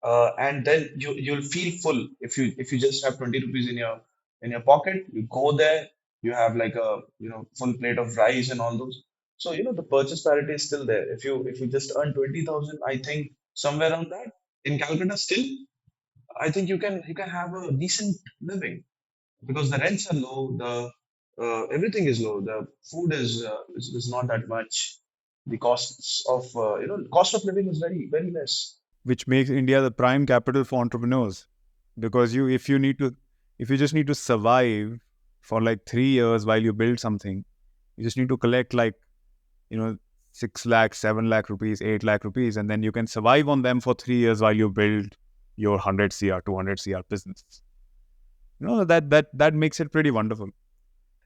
and then you'll feel full if you just have 20 rupees in your pocket. You go there, you have like a full plate of rice and all those. So the purchase parity is still there. If you just earn 20,000, I think somewhere around that in Calcutta still, I think you can have a decent living, because the rents are low, the everything is low, the food is not that much, the cost of living is very very less. Which makes India the prime capital for entrepreneurs. Because if you just need to survive for like 3 years while you build something, you just need to collect like 6 lakh, 7 lakh rupees, 8 lakh rupees, and then you can survive on them for 3 years while you build your 100 CR, 200 CR business. That makes it pretty wonderful.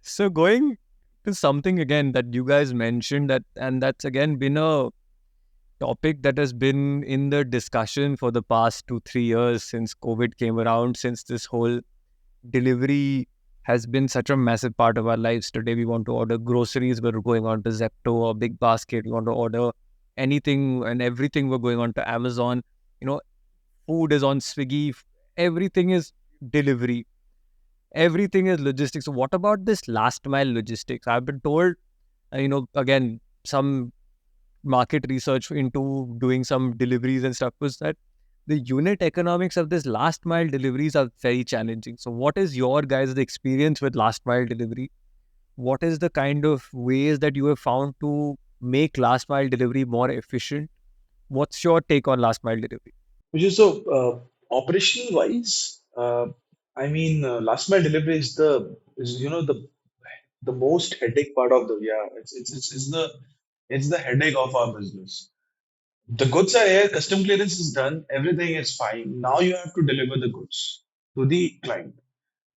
So going to something again that you guys mentioned, and that's again been a topic that has been in the discussion for the past 2-3 years since COVID came around, since this whole delivery has been such a massive part of our lives. Today we want to order groceries, we're going on to Zepto or Big Basket. We want to order anything and everything, we're going on to Amazon. Food is on Swiggy. everything is delivery, everything is logistics. So what about this last mile logistics? I've been told, again, some market research into doing some deliveries and stuff was that the unit economics of this last mile deliveries are very challenging. So what is your guys' experience with last mile delivery? What is the kind of ways that you have found to make last mile delivery more efficient? What's your take on last mile delivery? Which is so operational wise. I mean, last mile delivery is the most headache part of the it's the headache of our business. The goods are here, custom clearance is done, everything is fine. Now you have to deliver the goods to the client.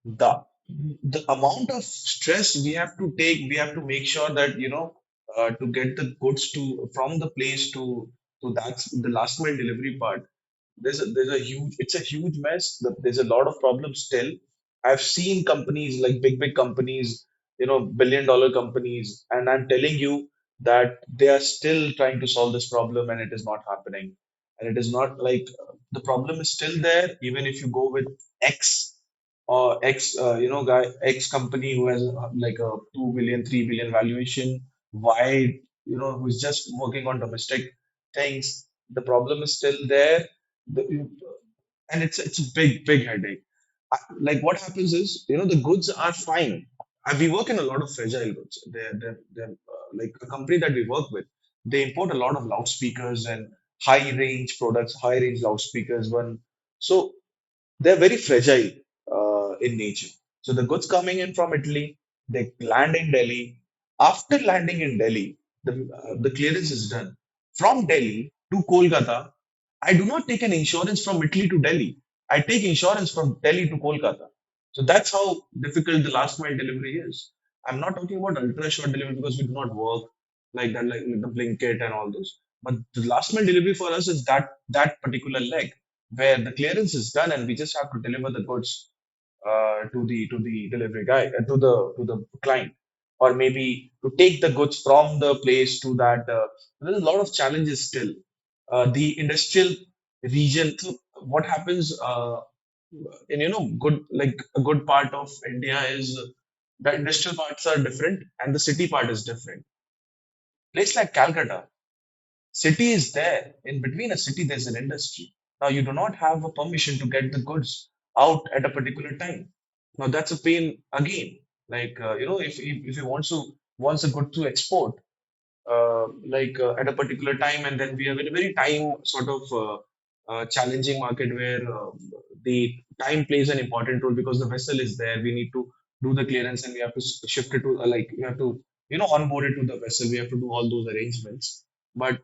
The the amount of stress we have to take, we have to make sure that to get the goods to from the place to that's the last mile delivery part. There's a huge it's a huge mess. There's a lot of problems still. I've seen companies like big companies, billion-dollar companies, and I'm telling you that they are still trying to solve this problem, and it is not happening. And it is not like the problem is still there, even if you go with X or X, guy X company who has like a 2 billion, 3 billion valuation. Why, who's just working on domestic things? The problem is still there, the, and it's a big headache. Like what happens is, the goods are fine. We work in a lot of fragile goods. They're like a company that we work with. They import a lot of loudspeakers and high range products, high range loudspeakers. So they're very fragile in nature. So the goods coming in from Italy, they land in Delhi. After landing in Delhi, the clearance is done. From Delhi to Kolkata, I do not take an insurance from Italy to Delhi. I take insurance from Delhi to Kolkata. So that's how difficult the last mile delivery is. I'm not talking about ultra short delivery because we do not work like that, like the Blinkit and all those. But the last mile delivery for us is that particular leg where the clearance is done and we just have to deliver the goods to the delivery guy to the client, or maybe to take the goods from the place to that. There's a lot of challenges still. The industrial region. So what happens in good like a good part of India is the industrial parts are different and the city part is different. Place like Calcutta. City is there. In between a city, there's an industry. Now you do not have a permission to get the goods out at a particular time. Now that's a pain again. Like if you wants a good to export, at a particular time, and then we have a very time sort of challenging market where the time plays an important role because the vessel is there. We need to do the clearance and we have to shift it to we have to onboard it to the vessel. We have to do all those arrangements. But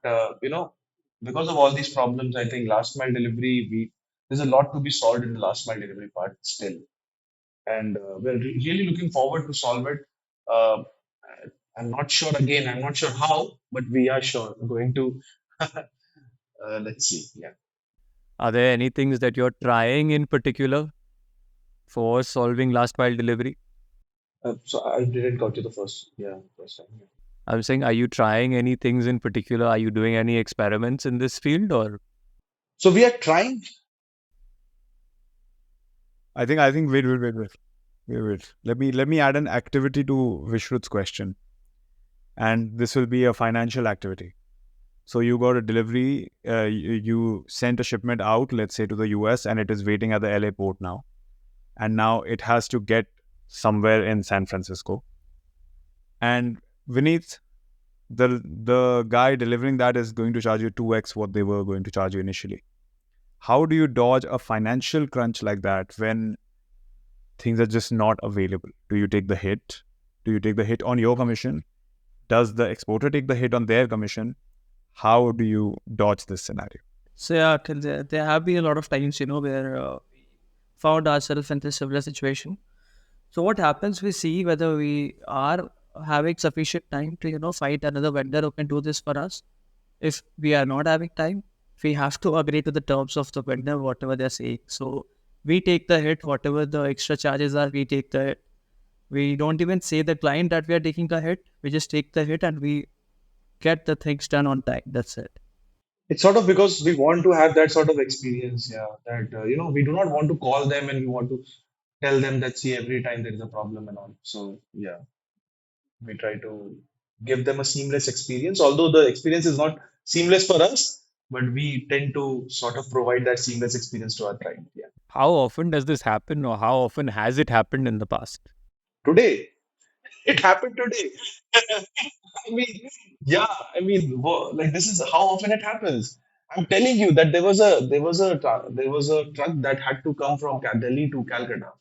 because of all these problems, I think last mile delivery there's a lot to be solved in the last mile delivery part still, and we're really looking forward to solve it. Uh, I'm not sure how, but we are sure going to. Let's see. Yeah. Are there any things that you're trying in particular for solving last mile delivery? So I didn't got to the first time. Yeah. I'm saying, are you trying any things in particular? Are you doing any experiments in this field, or So we are trying. I think wait. Let me add an activity to Vishrut's question, and this will be a financial activity. So you got a delivery, you sent a shipment out, let's say to the US, and it is waiting at the LA port now, and now it has to get somewhere in San Francisco. And Vineet, the guy delivering that is going to charge you 2x what they were going to charge you initially. How do you dodge a financial crunch like that when things are just not available? Do you take the hit? Do you take the hit on your commission? Does the exporter take the hit on their commission? How do you dodge this scenario? So yeah, there have been a lot of times, where found ourselves in this similar situation. So what happens? We see whether we are having sufficient time to, find another vendor who can do this for us. If we are not having time, we have to agree to the terms of the vendor, whatever they're saying. So we take the hit, whatever the extra charges are, we take the hit. We don't even say the client that we are taking the hit. We just take the hit and we get the things done on time. That's it. It's sort of because we want to have that sort of experience, yeah. That we do not want to call them and we want to tell them that see every time there is a problem and all. So yeah, we try to give them a seamless experience. Although the experience is not seamless for us, but we tend to sort of provide that seamless experience to our client. Yeah. How often does this happen, or how often has it happened in the past? Today, it happened today. I mean, yeah, I mean, like this is how often it happens. I'm telling you that there was a truck that had to come from Delhi to Calcutta.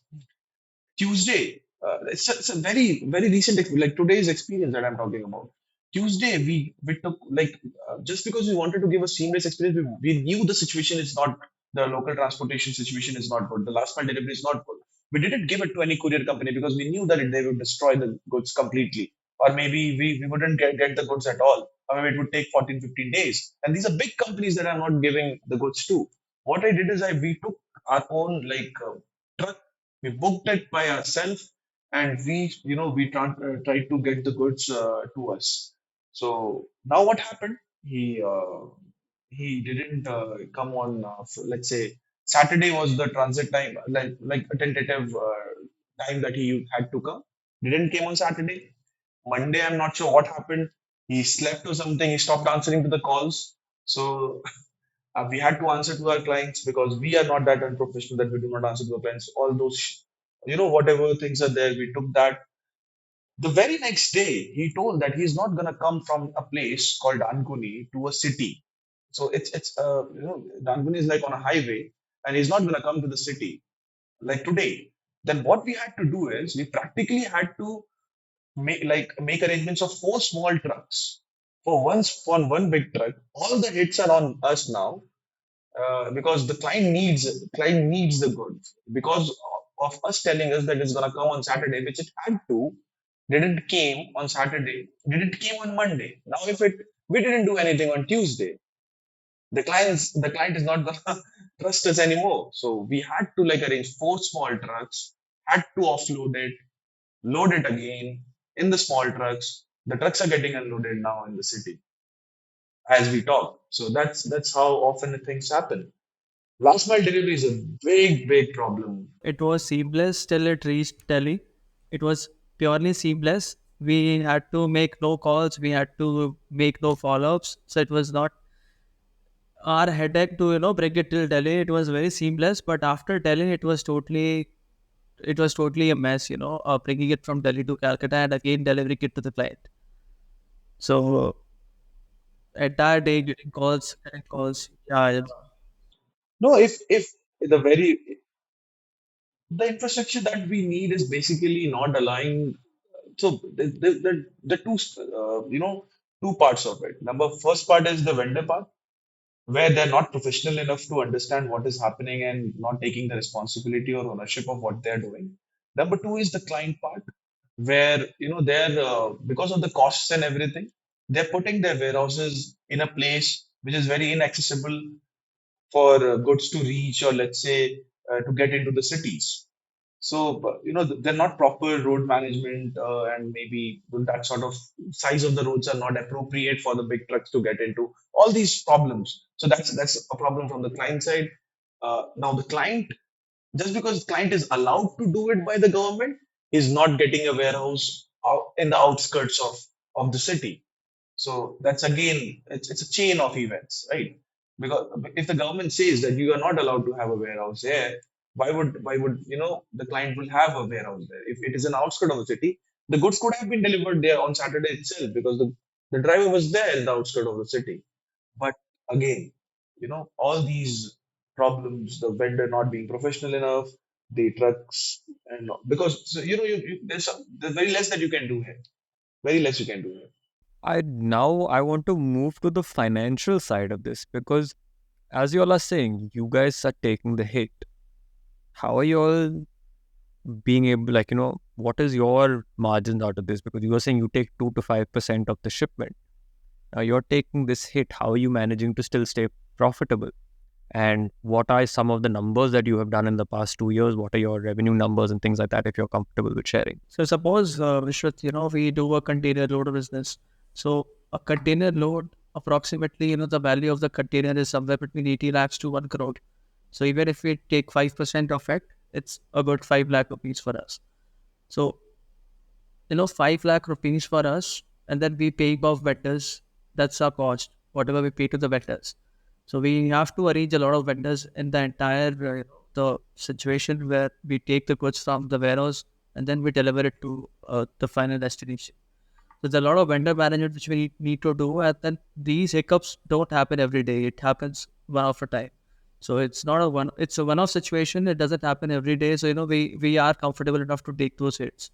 Tuesday, it's a very very recent like today's experience that I'm talking about. Tuesday we took like just because we wanted to give a seamless experience, we knew the situation is not the local transportation situation is not good. The last mile delivery is not good. We didn't give it to any courier company because we knew that they would destroy the goods completely, or maybe we wouldn't get the goods at all. Or maybe it would take 14, 15 days. And these are big companies that I'm not giving the goods to. What I did is we took our own like truck, we booked it by ourselves, and tried to get the goods to us. So now what happened? He didn't come on. Let's say Saturday was the transit time, like a tentative time that he had to come. Didn't came on Saturday. Monday, I'm not sure what happened. He slept or something. He stopped answering to the calls. So we had to answer to our clients because we are not that unprofessional that we do not answer to our clients. All those, whatever things are there, we took that. The very next day, he told that he's not gonna come from a place called Dankuni to a city. So Dankuni is like on a highway, and he's not gonna come to the city like today. Then what we had to do is we practically had to make arrangements of four small trucks for one big truck. All the hits are on us now because the client needs the goods because of us telling us that it's gonna come on Saturday, which it had to. Didn't came on Saturday. Didn't came on Monday. Now, if it we didn't do anything on Tuesday, the client is not gonna trust us anymore. So we had to like arrange four small trucks, had to offload it, load it again in the small trucks. The trucks are getting unloaded now in the city as we talk. So that's how often things happen. Last mile delivery is a big, big problem. It was seamless till it reached Delhi. It was purely seamless. We had to make no calls. We had to make no follow-ups. So it was not our headache to bring it till Delhi. It was very seamless. But after Delhi, it was totally a mess. Bringing it from Delhi to Calcutta and again delivering it to the client. So entire day getting calls. Yeah, yeah. No, if the very the infrastructure that we need is basically not allowing. So the two parts of it. First part is the vendor part where they're not professional enough to understand what is happening and not taking the responsibility or ownership of what they're doing. Number two is the client part, where they're because of the costs and everything, they're putting their warehouses in a place which is very inaccessible for goods to reach, or let's say to get into the cities. So, they're not proper road management, and maybe that sort of size of the roads are not appropriate for the big trucks to get into. All these problems. So that's a problem from the client side. Now, the client, just because client is allowed to do it by the government, is not getting a warehouse out in the outskirts of the city. So that's again, it's a chain of events, right? Because if the government says that you are not allowed to have a warehouse here, why would the client will have a warehouse there? If it is an outskirt of the city, the goods could have been delivered there on Saturday itself because the driver was there in the outskirt of the city. But again, all these problems, the vendor not being professional enough, the trucks, and because so, there's very less that you can do here. Very less you can do here. I want to move to the financial side of this, because as you all are saying, you guys are taking the hit. How are you all being able, what is your margins out of this? Because you were saying you take 2 to 5% of the shipment. Now you're taking this hit. How are you managing to still stay profitable? And what are some of the numbers that you have done in the past 2 years? What are your revenue numbers and things like that, if you're comfortable with sharing? So suppose, Vishwat, we do a container load business. So a container load approximately, the value of the container is somewhere between 80 lakhs to 1 crore. So even if we take 5% of it, it's about 5 lakh rupees for us. So, 5 lakh rupees for us, and then we pay off vendors. That's our cost, whatever we pay to the vendors. So we have to arrange a lot of vendors in the entire the situation where we take the goods from the warehouse and then we deliver it to the final destination. So there's a lot of vendor management which we need to do, and then these hiccups don't happen every day. It happens one off a time. So it's not a one. It's a one-off situation. It doesn't happen every day. So we are comfortable enough to take those hits.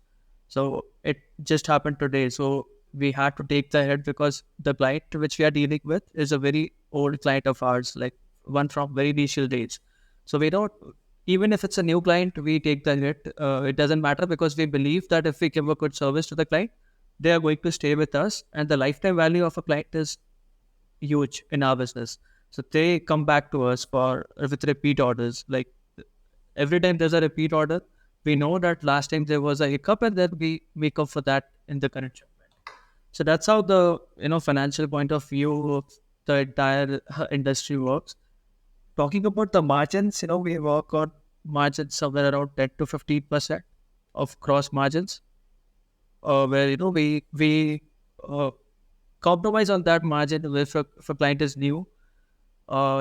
So it just happened today. So we had to take the hit because the client which we are dealing with is a very old client of ours, like one from very initial days. So we don't, even if it's a new client, we take the hit. It doesn't matter because we believe that if we give a good service to the client, they are going to stay with us. And the lifetime value of a client is huge in our business. So they come back to us for with repeat orders. Like every time there's a repeat order, we know that last time there was a hiccup, and then we make up for that in the current shipment. So that's how the financial point of view of the entire industry works. Talking about the margins, we work on margins somewhere around 10 to 15% of gross margins, where we compromise on that margin if a client is new,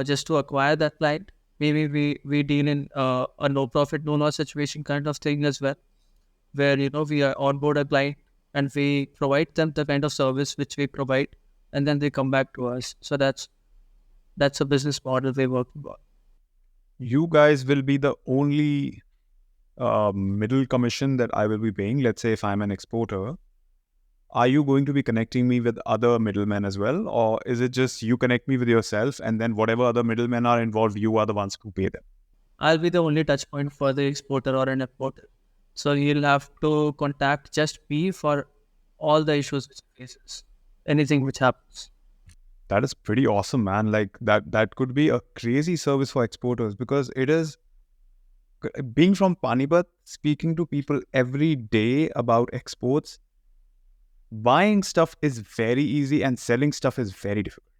just to acquire that client. Maybe we deal in a no profit, no loss situation kind of thing as well, where we are onboard a client and we provide them the kind of service which we provide, and then they come back to us. So that's a business model we work on. You guys will be the only middle commission that I will be paying. Let's say if I'm an exporter, are you going to be connecting me with other middlemen as well? Or is it just you connect me with yourself and then whatever other middlemen are involved, you are the ones who pay them? I'll be the only touch point for the exporter or an importer. So you'll have to contact just me for all the issues which he faces, anything which happens. That is pretty awesome, man. Like that could be a crazy service for exporters, because it is, being from Panipat, speaking to people every day about exports, buying stuff is very easy and selling stuff is very difficult.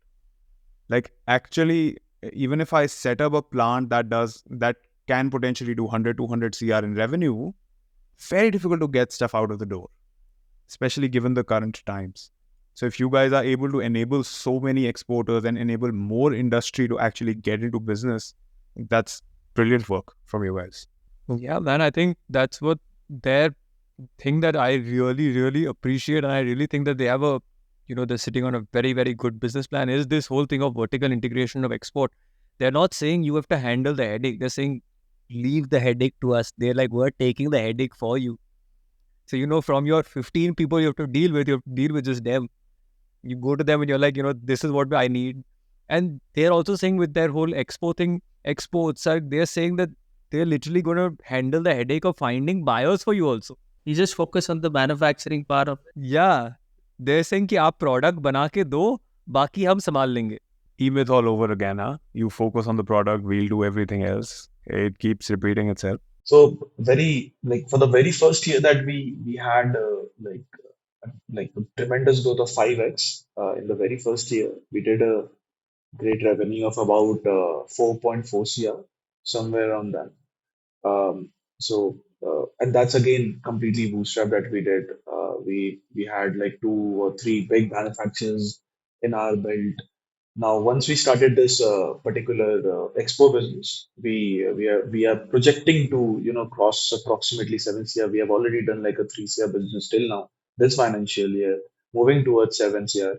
Like actually, even if I set up a plant that can potentially do 100, 200 CR in revenue, very difficult to get stuff out of the door, especially given the current times. So if you guys are able to enable so many exporters and enable more industry to actually get into business, that's brilliant work from you guys. Yeah, man, I think that's what their thing that I really, really appreciate. And I really think that they have they're sitting on a very, very good business plan, is this whole thing of vertical integration of export. They're not saying you have to handle the headache. They're saying, leave the headache to us. They're like, we're taking the headache for you. So, from your 15 people you have to deal with, just them. You go to them and you're like, this is what I need. And they're also saying with their whole exports, they're saying that they're literally going to handle the headache of finding buyers for you also. You just focus on the manufacturing part of it. Yeah. They're saying कि आप product बना के दो, बाकी हम संभाल लेंगे. E-myth all over again, huh? You focus on the product, we'll do everything else. It keeps repeating itself. So for the very first year that we had a tremendous growth of 5x in the very first year. We did a great revenue of about 4.4 CR, somewhere around that. And that's again completely bootstrap that we did. We had like 2 or 3 big manufacturers in our belt. Now, once we started this particular expo business, we are projecting to cross approximately 7 CR. We have already done like a 3 CR business till now this financial year, moving towards 7 CR.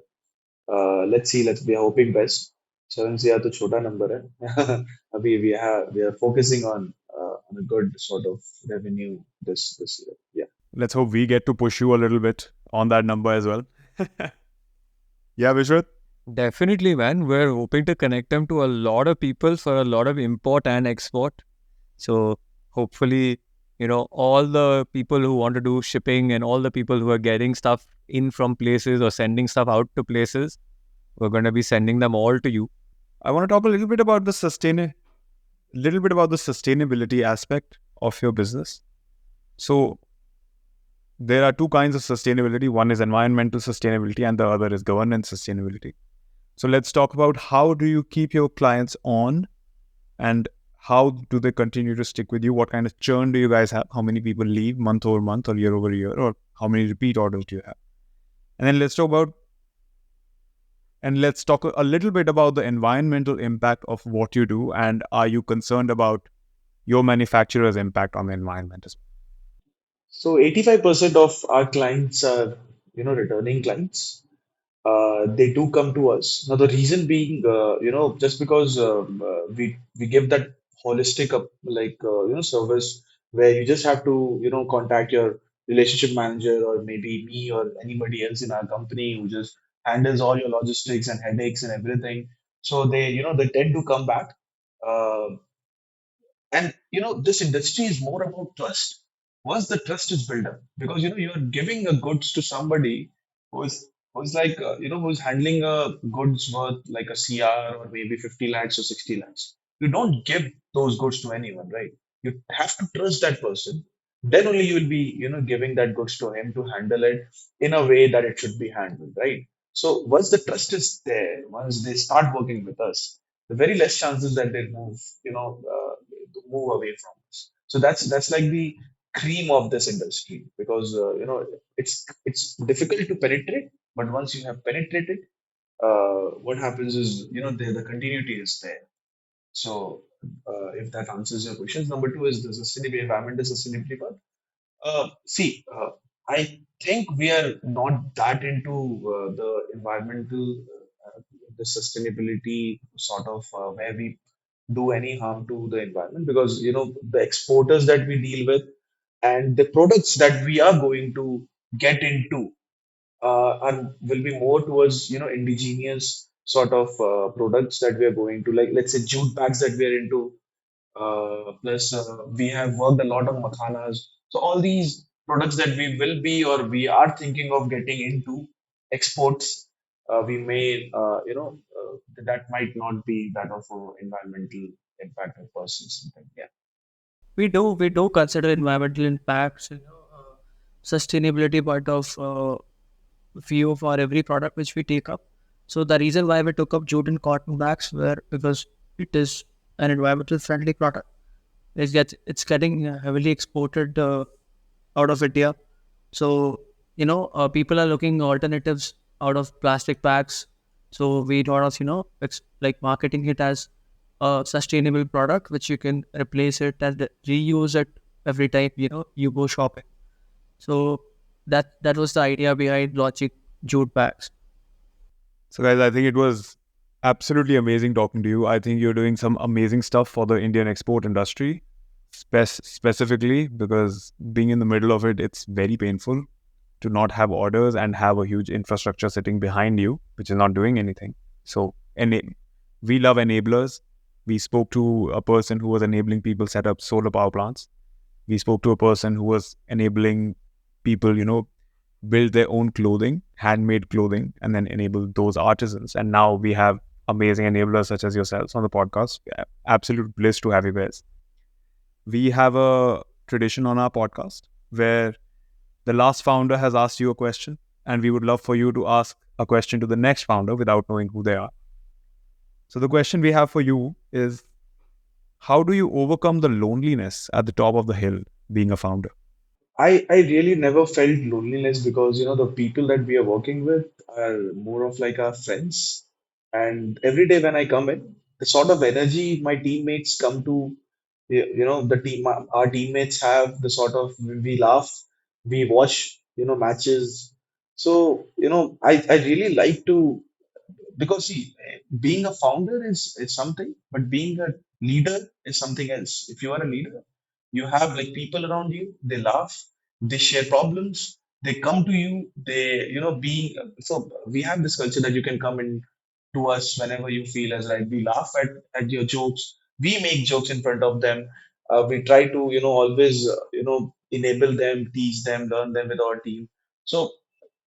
Let's see. We are hoping best. 7 CR to chota number hai. we are focusing on a good sort of revenue this year. Yeah. Let's hope we get to push you a little bit on that number as well. Yeah, Vishwat? Definitely, man. We're hoping to connect them to a lot of people for a lot of import and export. So hopefully, all the people who want to do shipping and all the people who are getting stuff in from places or sending stuff out to places, we're going to be sending them all to you. I want to talk a little bit about the sustainability aspect of your business. So there are 2 kinds of sustainability. One is environmental sustainability and the other is governance sustainability. So let's talk about how do you keep your clients on, and how do they continue to stick with you? What kind of churn do you guys have? How many people leave month over month or year over year, or how many repeat orders do you have? And then let's talk a little bit about the environmental impact of what you do, and are you concerned about your manufacturer's impact on the environment as well? So 85% of our clients are, returning clients. They do come to us. Now, the reason being, just because we give that holistic service where you just have to contact your relationship manager or maybe me or anybody else in our company who just handles all your logistics and headaches and everything. So they tend to come back. Uh, and this industry is more about trust. Once the trust is built up, because you're giving a goods to somebody who's like who's handling a goods worth like a CR or maybe 50 lakhs or 60 lakhs. You don't give those goods to anyone, right? You have to trust that person. Then only you will be giving that goods to him to handle it in a way that it should be handled, right? So once the trust is there, once they start working with us, the very less chances that they move away from us. So that's like the cream of this industry, because it's difficult to penetrate, but once you have penetrated, what happens is the continuity is there. So if that answers your questions, number two is the sustainability, environmental sustainability part. See, I think we are not that into the environmental, the sustainability sort of where we do any harm to the environment, because the exporters that we deal with and the products that we are going to get into are will be more towards indigenous sort of products that we are going to, like let's say jute bags that we are into, plus, we have worked a lot on makhanas. So all these products that we will be or we are thinking of getting into exports, we may, that might not be that of a environmental impact of person something. Yeah. We do consider environmental impacts, sustainability part of view for every product which we take up. So the reason why we took up jute and cotton bags were because it is an environmental friendly product. It's getting heavily exported out of India. So people are looking alternatives out of plastic bags. So we thought of like marketing it as a sustainable product which you can replace it and reuse it every time you go shopping. So that was the idea behind launching jute bags. So, guys, I think it was absolutely amazing talking to you. I think you're doing some amazing stuff for the Indian export industry, specifically because being in the middle of it, it's very painful to not have orders and have a huge infrastructure sitting behind you, which is not doing anything. So, we love enablers. We spoke to a person who was enabling people set up solar power plants. We spoke to a person who was enabling people, build their own clothing, handmade clothing, and then enable those artisans. And now we have amazing enablers such as yourselves on the podcast. Absolute bliss to have you guys. We have a tradition on our podcast where the last founder has asked you a question, and we would love for you to ask a question to the next founder without knowing who they are. So the question we have for you is, how do you overcome the loneliness at the top of the hill being a founder? I really never felt loneliness, because the people that we are working with are more of like our friends. And every day when I come in, the sort of energy my teammates come to, the team, our teammates have, the sort of, we laugh, we watch matches. So I really like to, because see, being a founder is something, but being a leader is something else. If you are a leader, you have like people around you, they laugh, they share problems, they come to you, they being, so we have this culture that you can come in to us whenever you feel as right. We laugh at your jokes, we make jokes in front of them, we try to always enable them, teach them, learn them with our team. So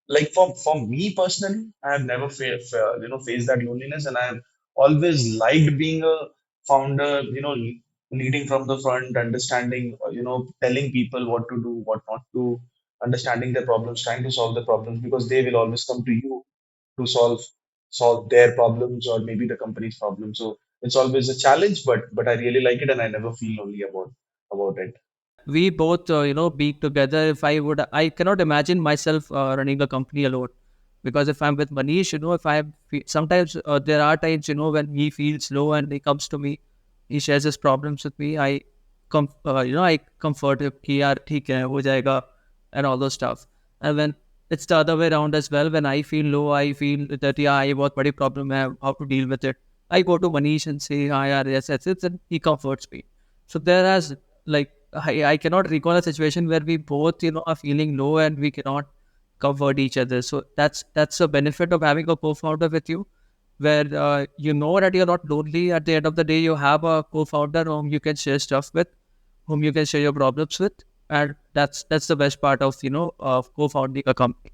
like for me personally, I have never faced that loneliness, and I have always liked being a founder. Leading from the front, understanding, telling people what to do, what not to, understanding their problems, trying to solve the problems, because they will always come to you to solve. solve their problems or maybe the company's problems. So it's always a challenge, but I really like it and I never feel lonely about it. We both be together. If I would, I cannot imagine myself running a company alone, because if I'm with Manish, if sometimes there are times when he feels low and he comes to me, he shares his problems with me. I comfort him कि यार ठीक है हो जाएगा and all those stuff. And when it's the other way around as well, when I feel low, I feel that yeah ये बहुत बड़ी problem है, how to deal with it, I go to Manish and say हाँ यार yes that's it, and he comforts me. So there has, like, I cannot recall a situation where we both are feeling low and we cannot comfort each other. So that's a benefit of having a co-founder with you, where you know that you're not lonely. At the end of the day, you have a co-founder whom you can share stuff with, whom you can share your problems with, and that's the best part of of co-founding a company.